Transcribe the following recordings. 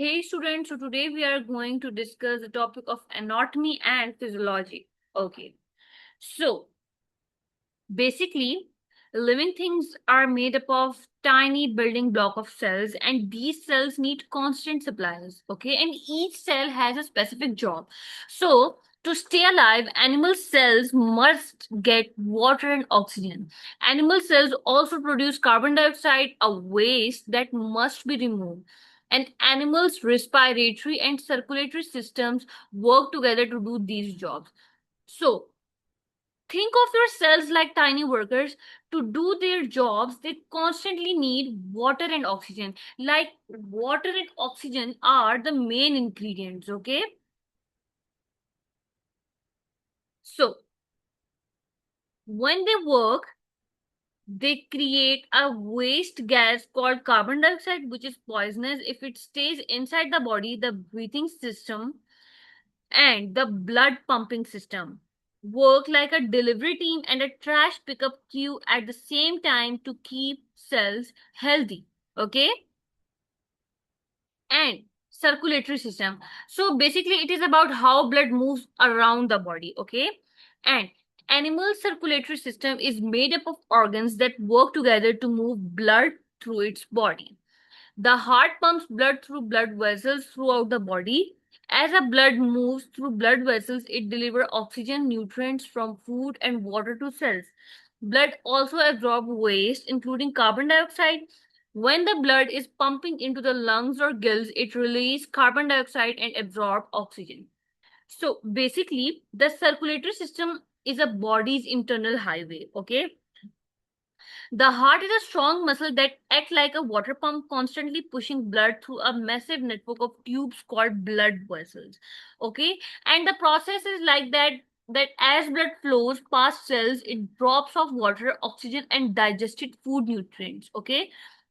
Hey students, so today we are going to discuss the topic of anatomy and physiology. Okay, so basically, living things are made up of tiny building block of cells, and these cells need constant supplies. Okay, and each cell has a specific job. So to stay alive, animal cells must get water and oxygen. Animal cells also produce carbon dioxide, a waste that must be removed. And animals' respiratory and circulatory systems work together to do these jobs. So, think of your cells like tiny workers. To do their jobs, they constantly need water and oxygen. Like water and oxygen are the main ingredients, okay? So, when they work, they create a waste gas called carbon dioxide, which is poisonous if it stays inside the body. The breathing system and the blood pumping system work like a delivery team and a trash pickup queue at the same time to keep cells healthy. Okay, and circulatory system, so basically it is about how blood moves around the body. Okay, and animal circulatory system is made up of organs that work together to move blood through its body. The heart pumps blood through blood vessels throughout the body. As the blood moves through blood vessels, it delivers oxygen, nutrients from food, and water to cells. Blood also absorbs waste, including carbon dioxide. When the blood is pumping into the lungs or gills, it releases carbon dioxide and absorbs oxygen. So basically, the circulatory system is a body's internal highway. Okay, the heart is a strong muscle that acts like a water pump, constantly pushing blood through a massive network of tubes called blood vessels. Okay, and the process is like that as blood flows past cells, it drops off water, oxygen, and digested food nutrients. Okay,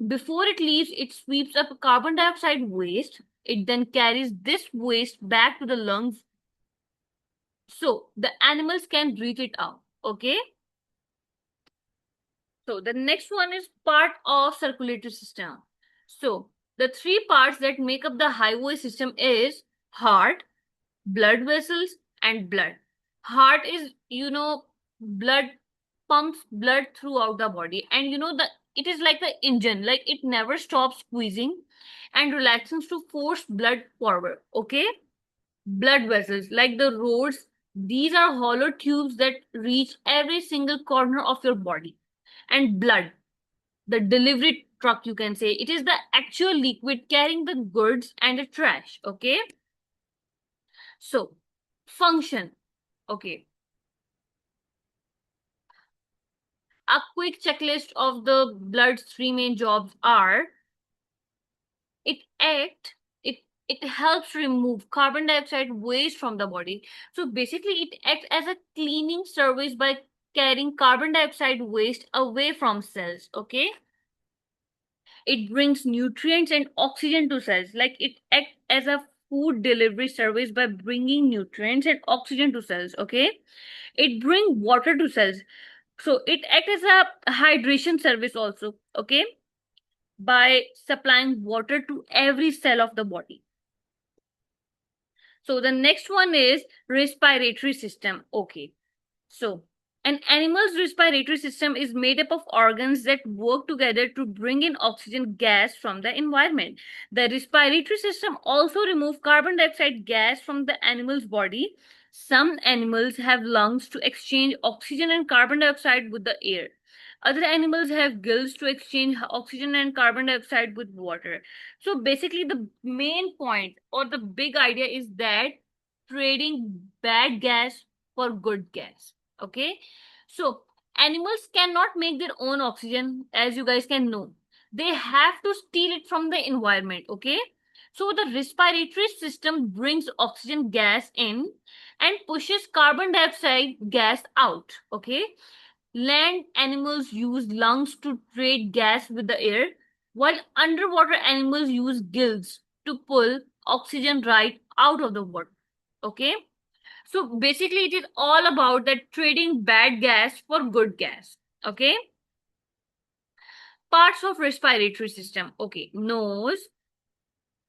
before it leaves, it sweeps up carbon dioxide waste. It then carries this waste back to the lungs so the animals can breathe it out. Okay, so the next one is part of circulatory system. So the three parts that make up the highway system is heart, blood vessels, and blood. Heart is, blood pumps blood throughout the body, and the it is like the engine, like it never stops squeezing and relaxing to force blood forward. Okay, blood vessels like the roads. These are hollow tubes that reach every single corner of your body. And blood, the delivery truck, you can say, it is the actual liquid carrying the goods and the trash. Okay, so function. Okay, a quick checklist of the blood's three main jobs are: it act it it helps remove carbon dioxide waste from the body. So basically it acts as a cleaning service by carrying carbon dioxide waste away from cells. Okay, it brings nutrients and oxygen to cells, like it acts as a food delivery service by bringing nutrients and oxygen to cells. Okay, it brings water to cells, so it acts as a hydration service also. Okay, by supplying water to every cell of the body. So the next one is respiratory system. Okay, so an animal's respiratory system is made up of organs that work together to bring in oxygen gas from the environment. The respiratory system also removes carbon dioxide gas from the animal's body. Some animals have lungs to exchange oxygen and carbon dioxide with the air. Other animals have gills to exchange oxygen and carbon dioxide with water. So basically, the main point or the big idea is that trading bad gas for good gas. Okay, so animals cannot make their own oxygen, as you guys can know. They have to steal it from the environment. Okay, so the respiratory system brings oxygen gas in and pushes carbon dioxide gas out. Okay, land animals use lungs to trade gas with the air, while underwater animals use gills to pull oxygen right out of the water. Okay, so basically, it is all about that trading bad gas for good gas. Okay, parts of respiratory system. Okay, nose,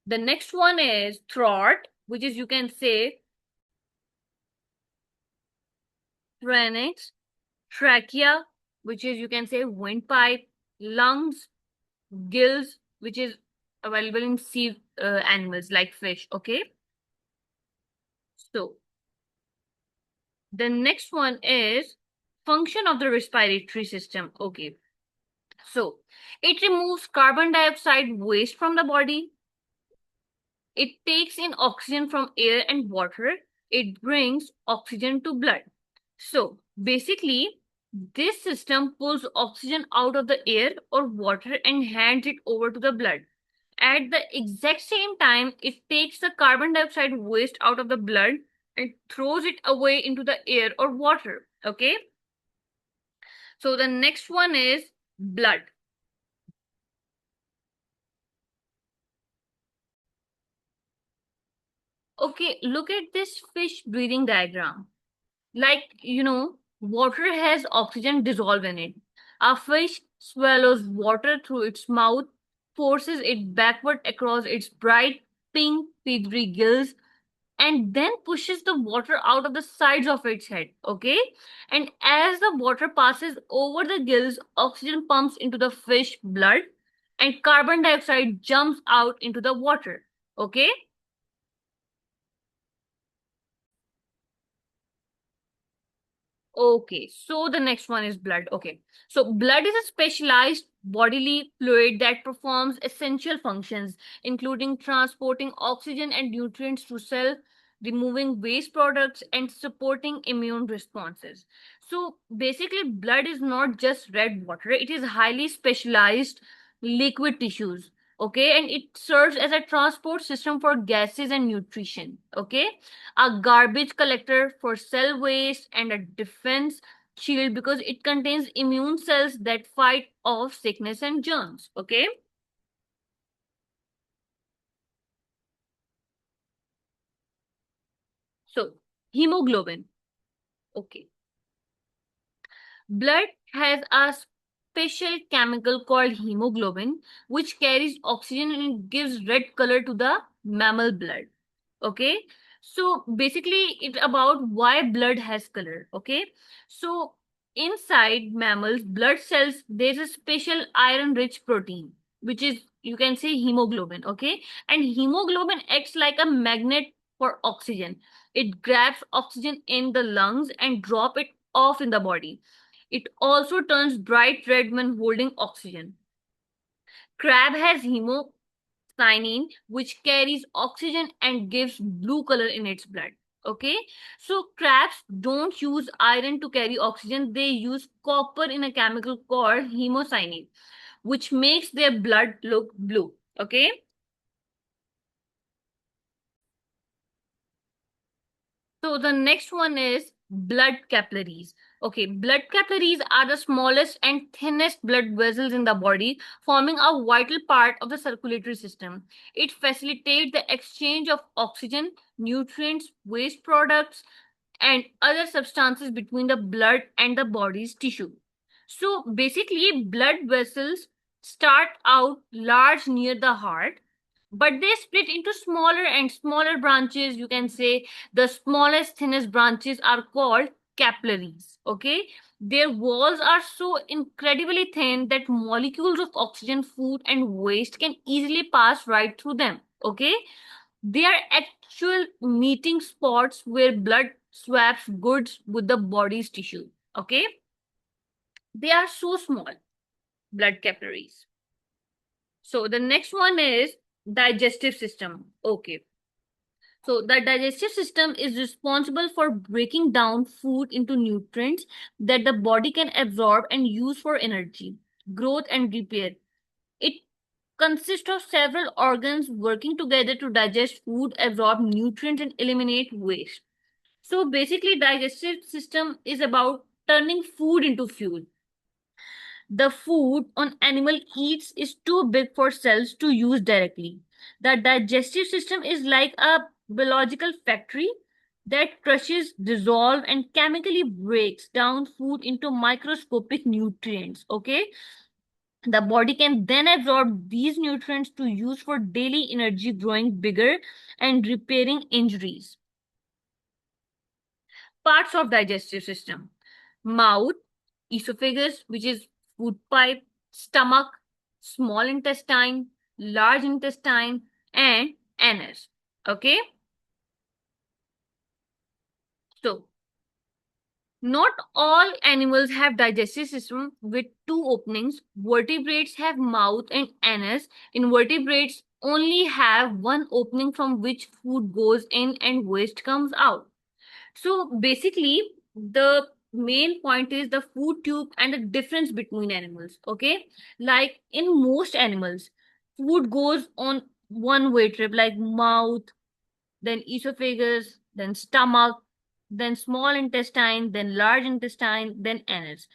The next one is throat, which is, you can say, pharynx, trachea, which is, you can say, windpipe, lungs, gills, which is available in sea animals like fish. Okay. So the next one is function of the respiratory system. Okay. So it removes carbon dioxide waste from the body. It takes in oxygen from air and water. It brings oxygen to blood. So basically, this system pulls oxygen out of the air or water and hands it over to the blood. At the exact same time, it takes the carbon dioxide waste out of the blood and throws it away into the air or water. Okay. So the next one is blood. Okay, look at this fish breathing diagram. Like, water has oxygen dissolved in it. A fish swallows water through its mouth, forces it backward across its bright pink feathery gills, and then pushes the water out of the sides of its head. Okay? And as the water passes over the gills, oxygen pumps into the fish blood and carbon dioxide jumps out into the water. Okay? Okay, so the next one is blood. Okay, so blood is a specialized bodily fluid that performs essential functions, including transporting oxygen and nutrients to cell, removing waste products, and supporting immune responses. So basically, blood is not just red water, it is highly specialized liquid tissues. Okay, and it serves as a transport system for gases and nutrition. Okay, a garbage collector for cell waste, and a defense shield because it contains immune cells that fight off sickness and germs. Okay. So, hemoglobin. Okay. Blood has a special chemical called hemoglobin, which carries oxygen and it gives red color to the mammal blood. Okay. So basically, it's about why blood has color. Okay. So inside mammals, blood cells, there's a special iron rich protein, which is, you can say, hemoglobin. Okay. And hemoglobin acts like a magnet for oxygen. It grabs oxygen in the lungs and drop it off in the body. It also turns bright red when holding oxygen. Crab has hemocyanin, which carries oxygen and gives blue color in its blood. Okay, so crabs don't use iron to carry oxygen, they use copper in a chemical called hemocyanin, which makes their blood look blue. Okay, so the next one is blood capillaries. Okay, blood capillaries are the smallest and thinnest blood vessels in the body, forming a vital part of the circulatory system. It facilitates the exchange of oxygen, nutrients, waste products, and other substances between the blood and the body's tissue. So basically, blood vessels start out large near the heart, but they split into smaller and smaller branches. You can say the smallest, thinnest branches are called capillaries. Okay, their walls are so incredibly thin that molecules of oxygen, food, and waste can easily pass right through them. Okay, they are actual meeting spots where blood swaps goods with the body's tissue. Okay, they are so small, blood capillaries. So the next one is digestive system. Okay, so the digestive system is responsible for breaking down food into nutrients that the body can absorb and use for energy, growth, and repair. It consists of several organs working together to digest food, absorb nutrients, and eliminate waste. So basically, digestive system is about turning food into fuel. The food on animal eats is too big for cells to use directly. The digestive system is like a biological factory that crushes, dissolves, and chemically breaks down food into microscopic nutrients. Okay, The body can then absorb these nutrients to use for daily energy, growing bigger and repairing injuries. Parts of digestive system: mouth, esophagus, which is food pipe, stomach, small intestine, large intestine, and anus. Okay, so not all animals have digestive system with two openings. Vertebrates have mouth and anus. Invertebrates only have one opening from which food goes in and waste comes out. So basically, the main point is the food tube and the difference between animals. Okay, like in most animals, food goes on one way trip, like mouth, then esophagus, then stomach, then small intestine, then large intestine, then anus.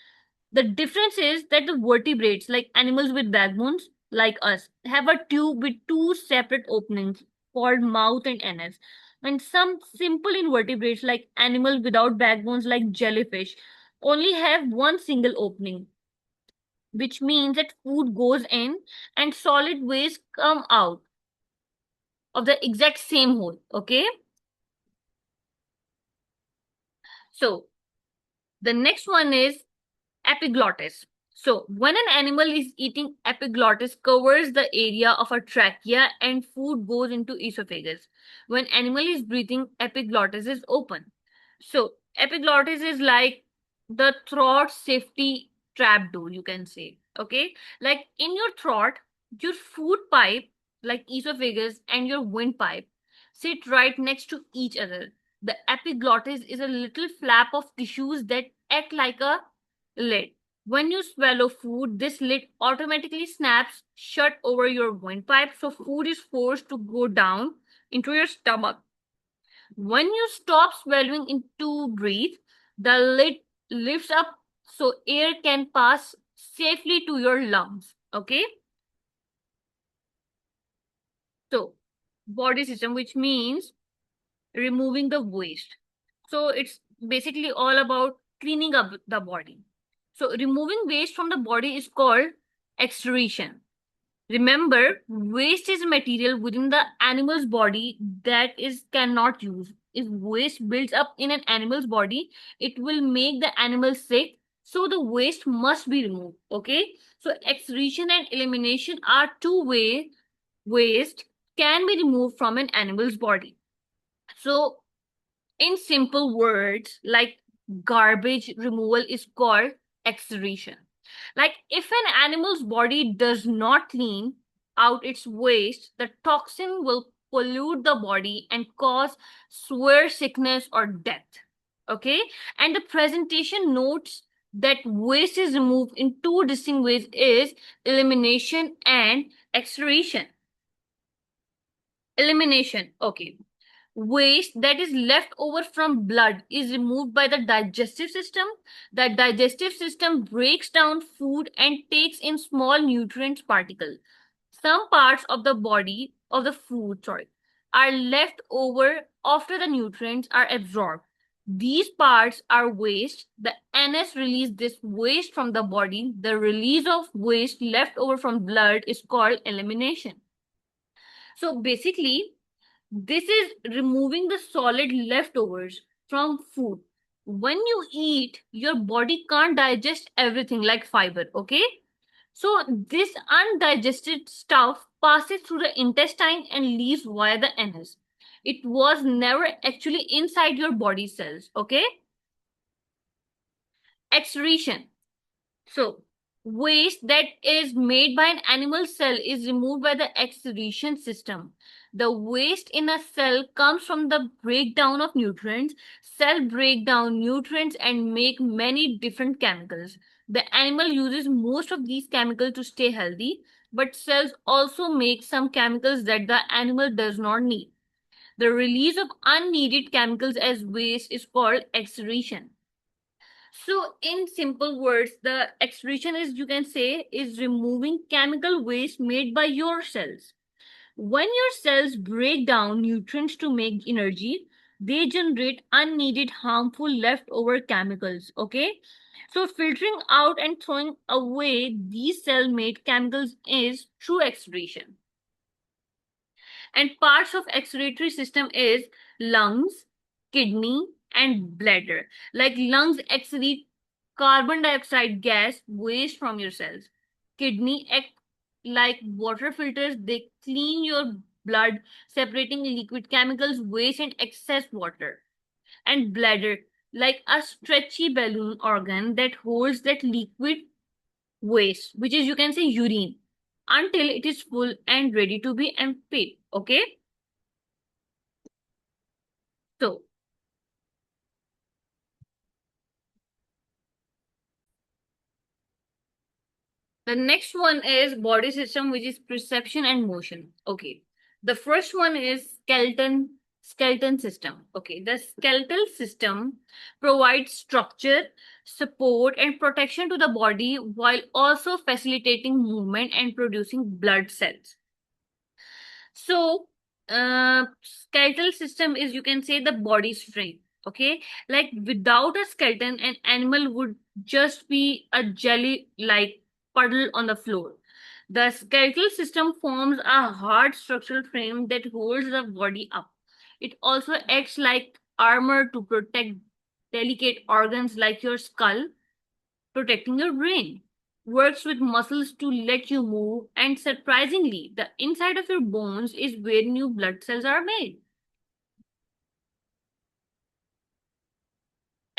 The difference is that the vertebrates, like animals with backbones, like us, have a tube with two separate openings called mouth and anus. And some simple invertebrates, like animals without backbones, like jellyfish, only have one single opening, which means that food goes in and solid waste come out of the exact same hole. Okay, so the next one is epiglottis. So, when an animal is eating, epiglottis covers the area of a trachea and food goes into esophagus. When animal is breathing, epiglottis is open. So, epiglottis is like the throat safety trap door, you can say. Okay, like in your throat, your food pipe, like esophagus, and your windpipe sit right next to each other. The epiglottis is a little flap of tissues that act like a lid. When you swallow food, this lid automatically snaps shut over your windpipe, so food is forced to go down into your stomach. When you stop swallowing in to breathe, the lid lifts up so air can pass safely to your lungs. Okay, so body system, which means removing the waste. So it's basically all about cleaning up the body. So removing waste from the body is called excretion. Remember, waste is material within the animal's body that is cannot use. If waste builds up in an animal's body, it will make the animal sick. So the waste must be removed. Okay. So excretion and elimination are two-way waste can be removed from an animal's body. So in simple words, like garbage removal is called exciseration. Like if an animal's body does not clean out its waste, the toxin will pollute the body and cause severe sickness or death. Okay, and the presentation notes that waste is removed in two distinct ways is elimination and exciseration. Elimination. Okay, waste that is left over from blood is removed by the digestive system. The digestive system breaks down food and takes in small nutrients particles. Some parts of the body of the food, are left over after the nutrients are absorbed. These parts are waste. The NS release this waste from the body. The release of waste left over from blood is called elimination. So basically, this is removing the solid leftovers from food. When you eat, your body can't digest everything like fiber, okay? So this undigested stuff passes through the intestine and leaves via the anus. It was never actually inside your body cells, okay? Excretion. So, waste that is made by an animal cell is removed by the excretion system. The waste in a cell comes from the breakdown of nutrients. Cell break down nutrients and make many different chemicals. The animal uses most of these chemicals to stay healthy, but cells also make some chemicals that the animal does not need. The release of unneeded chemicals as waste is called excretion. So, in simple words, the excretion is, you can say, is removing chemical waste made by your cells. When your cells break down nutrients to make energy, they generate unneeded harmful leftover chemicals. Okay. So filtering out and throwing away these cell-made chemicals is through excretion. And parts of excretory system is lungs, kidney, and bladder. Like lungs excrete carbon dioxide gas waste from your cells. Kidney act like water filters, they clean your blood, separating liquid chemicals, waste, and excess water. And bladder, like a stretchy balloon organ that holds that liquid waste, which is, you can say, urine, until it is full and ready to be emptied. Okay, so the next one is body system, which is perception and motion. Okay. The first one is skeleton system. Okay. The skeletal system provides structure, support, and protection to the body while also facilitating movement and producing blood cells. So, skeletal system is, you can say, the body's frame. Okay, like without a skeleton, an animal would just be a jelly-like puddle on the floor. The skeletal system forms a hard structural frame that holds the body up. It also acts like armor to protect delicate organs like your skull, protecting your brain, works with muscles to let you move, and surprisingly, the inside of your bones is where new blood cells are made.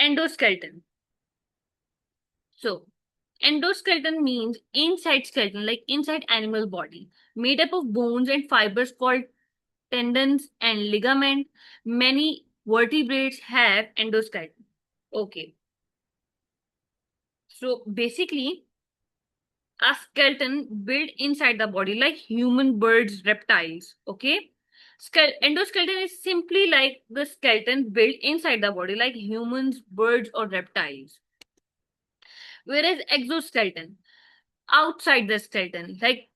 Endoskeleton. So, endoskeleton means inside skeleton, like inside animal body, made up of bones and fibers called tendons and ligament. Many vertebrates have endoskeleton. Okay, so basically, a skeleton built inside the body like human, birds, reptiles. Okay, endoskeleton is simply like the skeleton built inside the body like humans, birds, or reptiles. Whereas exoskeleton, outside the skeleton, like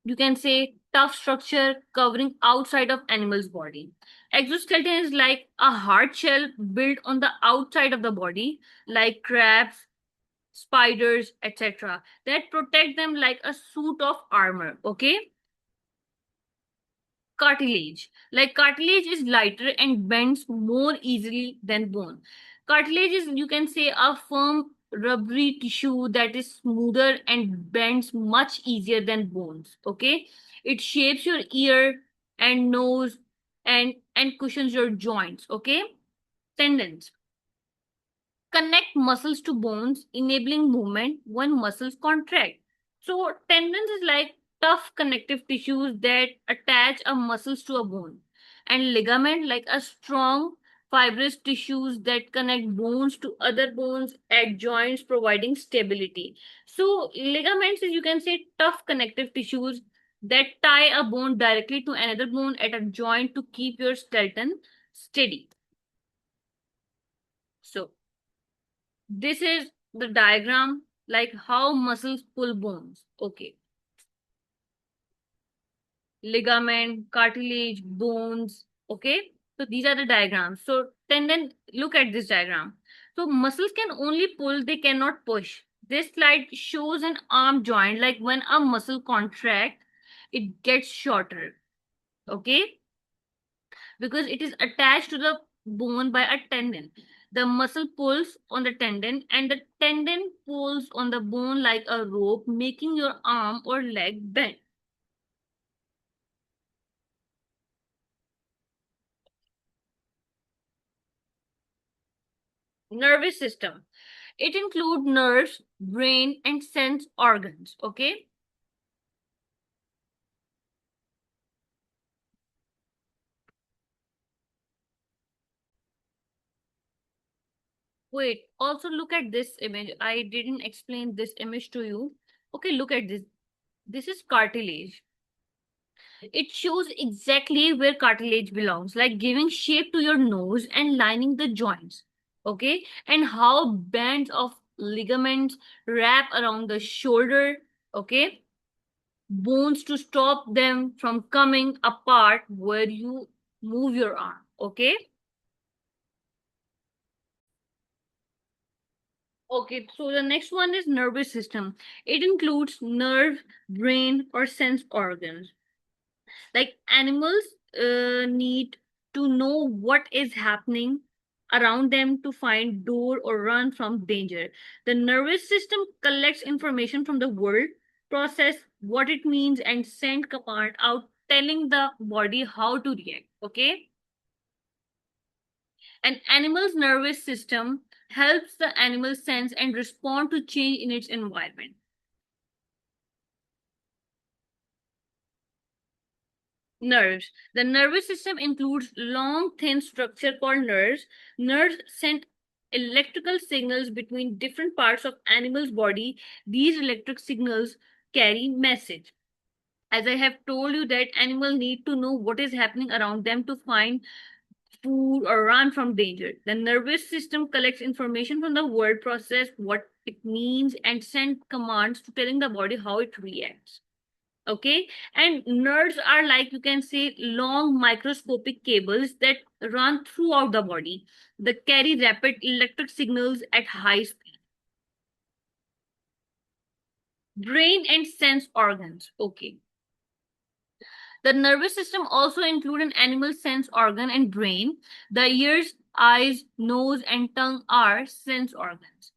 you can say tough structure covering outside of animal's body. Exoskeleton is like a hard shell built on the outside of the body, like crabs, spiders, etc., that protect them like a suit of armor. Okay, cartilage. Like cartilage is lighter and bends more easily than bone. Cartilage is, you can say, a firm rubbery tissue that is smoother and bends much easier than bones. Okay, it shapes your ear and nose and cushions your joints. Okay, tendons connect muscles to bones, enabling movement when muscles contract. So, tendons is like tough connective tissues that attach a muscles to a bone, and ligament like a strong fibrous tissues that connect bones to other bones at joints, providing stability. So, ligaments is, you can say, tough connective tissues that tie a bone directly to another bone at a joint to keep your skeleton steady. So, this is the diagram like how muscles pull bones. Okay. Ligament, cartilage, bones. Okay. So these are the diagrams. So tendon, look at this diagram. So muscles can only pull, they cannot push. This slide shows an arm joint, like when a muscle contract, it gets shorter. Okay. Because it is attached to the bone by a tendon. The muscle pulls on the tendon, and the tendon pulls on the bone like a rope, making your arm or leg bend. Nervous system. It includes nerves, brain, and sense organs. Okay. Wait, also look at this image. I didn't explain this image to you. Okay, look at this. This is cartilage. It shows exactly where cartilage belongs, like giving shape to your nose and lining the joints. Okay, and how bands of ligaments wrap around the shoulder. Okay, bones to stop them from coming apart where you move your arm. Okay, Okay, so the next one is nervous system. It includes nerve, brain, or sense organs. Like animals need to know what is happening around them to find door or run from danger. The nervous system collects information from the world, process what it means, and send command out telling the body how to react. Okay, an animal's nervous system helps the animal sense and respond to change in its environment. Nerves. The nervous system includes long, thin structure called nerves. Nerves send electrical signals between different parts of animal's body. These electric signals carry message. As I have told you that animal need to know what is happening around them to find food or run from danger. The nervous system collects information from the world, process what it means, and send commands to telling the body how it reacts. Okay, and nerves are like, you can say, long microscopic cables that run throughout the body that carry rapid electric signals at high speed. Brain and sense organs. Okay, the nervous system also include an animal sense organ and brain. The ears, eyes, nose, and tongue are sense organs.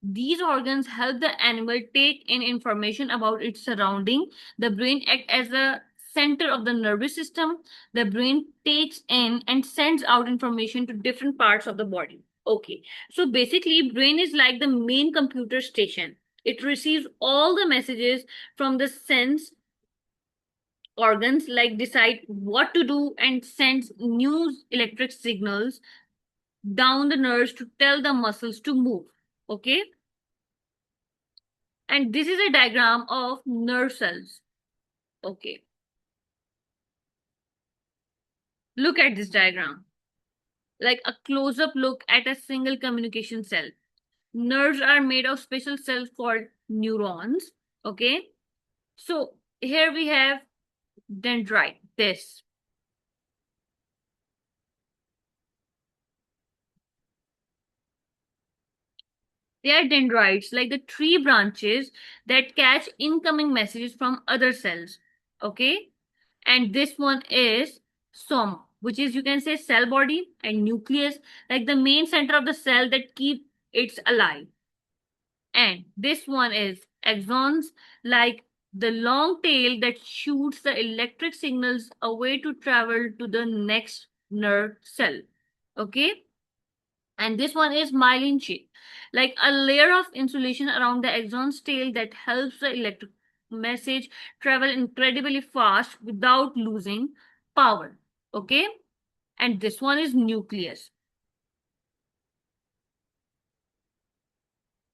These organs help the animal take in information about its surrounding. The brain acts as a center of the nervous system. The brain takes in and sends out information to different parts of the body. Okay, so basically, brain is like the main computer station. It receives all the messages from the sense organs, like decide what to do, and sends new electric signals down the nerves to tell the muscles to move. Okay, and this is a diagram of nerve cells. Okay, look at this diagram, like a close-up look at a single communication cell. Nerves are made of special cells called neurons. Okay, so here we have dendrite. This, they are dendrites, like the tree branches that catch incoming messages from other cells. Okay, and this one is soma, which is, you can say, cell body, and nucleus, like the main center of the cell that keep it alive. And this one is axons, like the long tail that shoots the electric signals away to travel to the next nerve cell. Okay, and this one is myelin sheath, like a layer of insulation around the axon's tail that helps the electric message travel incredibly fast without losing power. Okay, and this one is nucleus.